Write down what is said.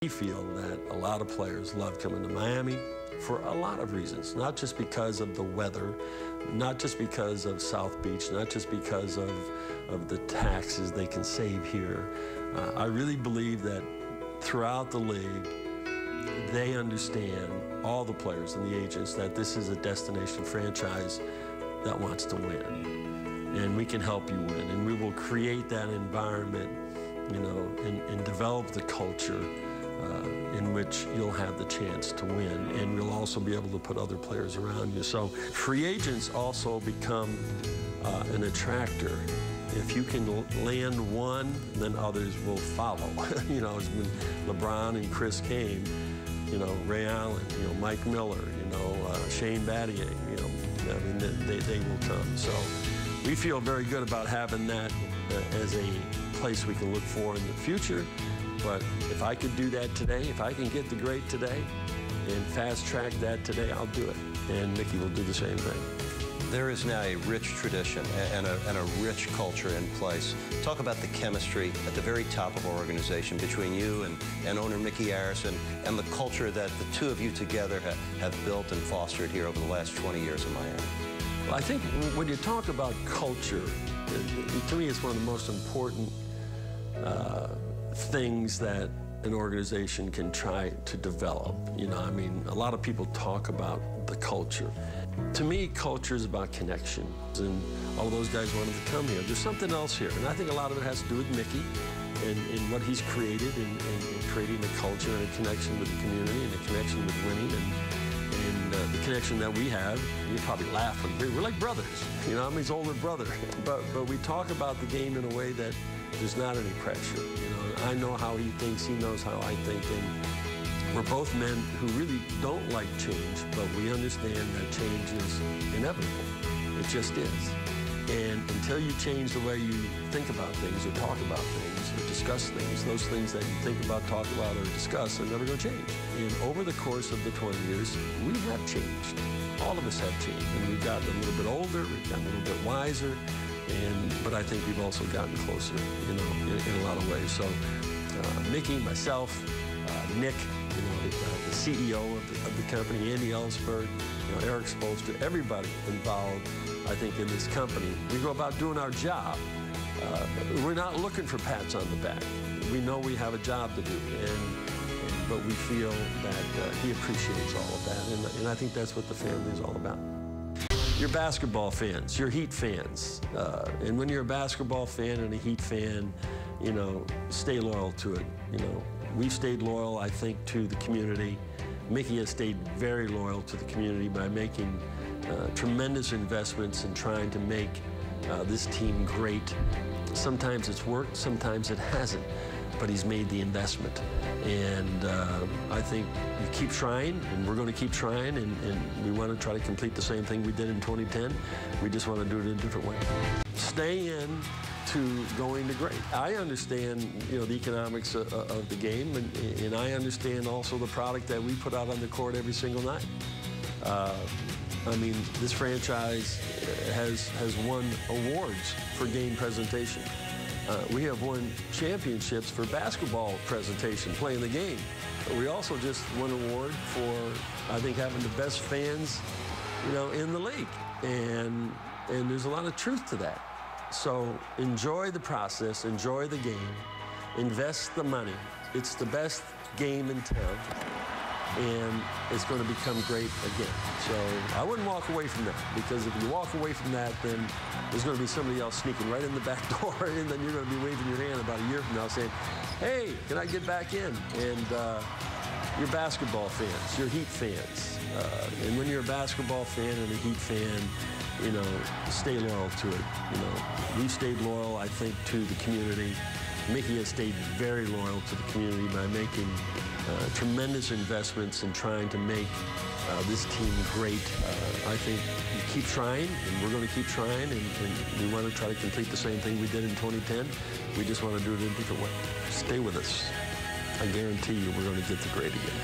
We feel that a lot of players love coming to Miami for a lot of reasons, not just because of the weather, not just because of South Beach, not just because of the taxes they can save here. I really believe that throughout the league, they understand, all the players and the agents, that this is a destination franchise that wants to win. And we can help you win, and we will create that environment, you know, and develop the culture in which you'll have the chance to win, and we'll also be able to put other players around you. So free agents also become an attractor. If you can land one, then others will follow. You know, when LeBron and Chris came, you know, Ray Allen, you know, Mike Miller, you know, Shane Battier, you know, I mean, they will come. So we feel very good about having that as a place we can look for in the future. But if I could do that today, if I can get the great today and fast track that today, I'll do it. And Mickey will do the same thing. There is now a rich tradition and a rich culture in place. Talk about the chemistry at the very top of our organization between you and owner Mickey Arison, and the culture that the two of you together have built and fostered here over the last 20 years in Miami. Well, I think when you talk about culture, to me it's one of the most important things that an organization can try to develop. You know, I mean, a lot of people talk about the culture. To me, culture is about connection, and all those guys wanted to come here. There's something else here, and I think a lot of it has to do with Mickey and what he's created, and creating a culture and a connection with the community and a connection with winning, and the connection that we have. You probably laugh when you hear, we're like brothers. You know, I'm his older brother. But we talk about the game in a way that there's not any pressure. You know, I know how he thinks, he knows how I think, and we're both men who really don't like change, but we understand that change is inevitable. It just is. And until you change the way you think about things, or talk about things, or discuss things, those things that you think about, talk about, or discuss are never going to change. And over the course of the 20 years, we have changed. All of us have changed. And we've gotten a little bit older, we've gotten a little bit wiser, but I think we've also gotten closer, you know, in a lot of ways. So Mickey, myself, Nick, you know, the CEO of the company, Andy Ellsberg, you know, Eric Spolstra, everybody involved, I think, in this company. We go about doing our job. We're not looking for pats on the back. We know we have a job to do, but we feel that he appreciates all of that, and I think that's what the family is all about. You're basketball fans, you're Heat fans, and when you're a basketball fan and a Heat fan, you know, stay loyal to it. You know, we've stayed loyal, I think, to the community. Mickey has stayed very loyal to the community by making tremendous investments in trying to make this team great. Sometimes it's worked, sometimes it hasn't, but he's made the investment. And I think you keep trying, and we're going to keep trying, and we want to try to complete the same thing we did in 2010. We just want to do it in a different way. Stay in to going to great. I understand, you know, the economics of the game, and I understand also the product that we put out on the court every single night. I mean, this franchise has won awards for game presentation. We have won championships for basketball presentation, playing the game. But we also just won an award for, I think, having the best fans, you know, in the league. And there's a lot of truth to that. So enjoy the process, enjoy the game, invest the money. It's the best game in town, and it's going to become great again. So I wouldn't walk away from that, because if you walk away from that, then there's going to be somebody else sneaking right in the back door, and then you're going to be waving your hand about a year from now saying, hey, can I get back in? And you're basketball fans, you're Heat fans. And when you're a basketball fan and a Heat fan, you know, stay loyal to it. You know, we've stayed loyal, I think, to the community. Mickey has stayed very loyal to the community by making tremendous investments in trying to make this team great. I think you keep trying, and we're going to keep trying, and we want to try to complete the same thing we did in 2010. We just want to do it in a different way. Stay with us. I guarantee you we're going to get the great again.